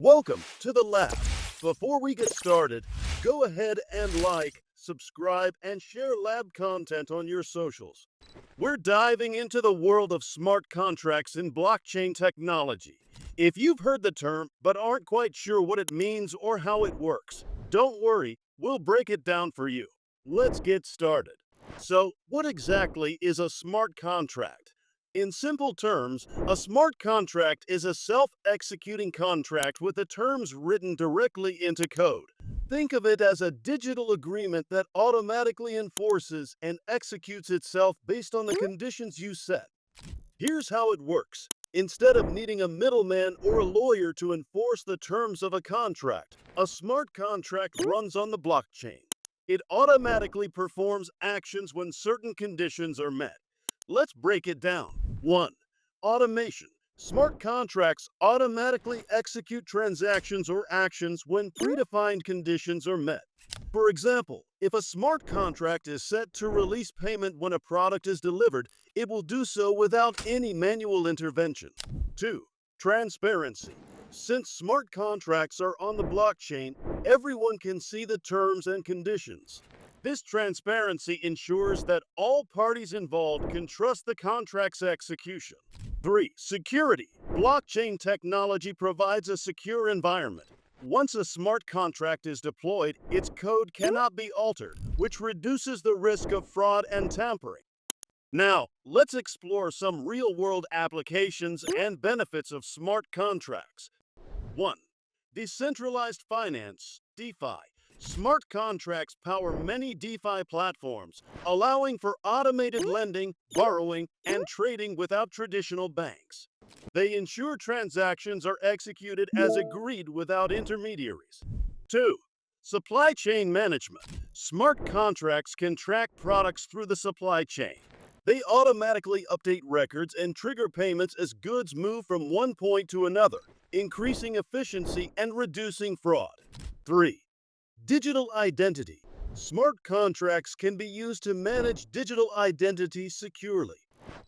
Welcome to the lab. Before we get started, go ahead and like, subscribe, and share lab content on your socials. We're diving into the world of smart contracts in blockchain technology. If you've heard the term but aren't quite sure what it means or how it works, don't worry, we'll break it down for you. Let's get started. So, what exactly is a smart contract? In simple terms, a smart contract is a self-executing contract with the terms written directly into code. Think of it as a digital agreement that automatically enforces and executes itself based on the conditions you set. Here's how it works. Instead of needing a middleman or a lawyer to enforce the terms of a contract, a smart contract runs on the blockchain. It automatically performs actions when certain conditions are met. Let's break it down. 1. Automation. Smart contracts automatically execute transactions or actions when predefined conditions are met. For example, if a smart contract is set to release payment when a product is delivered, it will do so without any manual intervention. 2. Transparency. Since smart contracts are on the blockchain, everyone can see the terms and conditions. This transparency ensures that all parties involved can trust the contract's execution. 3. Security. Blockchain technology provides a secure environment. Once a smart contract is deployed, its code cannot be altered, which reduces the risk of fraud and tampering. Now, let's explore some real-world applications and benefits of smart contracts. 1. Decentralized finance, DeFi. Smart contracts power many DeFi platforms, allowing for automated lending, borrowing, and trading without traditional banks. They ensure transactions are executed as agreed without intermediaries. 2. Supply chain management. Smart contracts can track products through the supply chain. They automatically update records and trigger payments as goods move from one point to another, increasing efficiency and reducing fraud. 3. Digital identity. Smart contracts can be used to manage digital identity securely.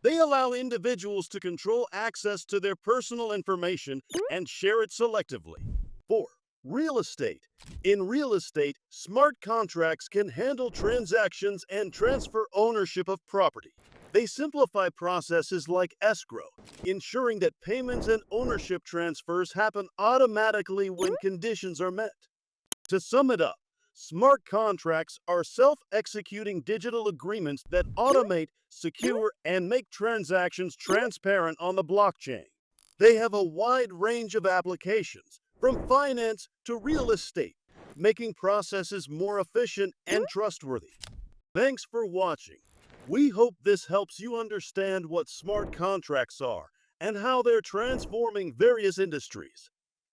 They allow individuals to control access to their personal information and share it selectively. 4. Real estate. In real estate, smart contracts can handle transactions and transfer ownership of property. They simplify processes like escrow, ensuring that payments and ownership transfers happen automatically when conditions are met. To sum it up, smart contracts are self-executing digital agreements that automate, secure, and make transactions transparent on the blockchain. They have a wide range of applications, from finance to real estate, making processes more efficient and trustworthy. Thanks for watching. We hope this helps you understand what smart contracts are and how they're transforming various industries.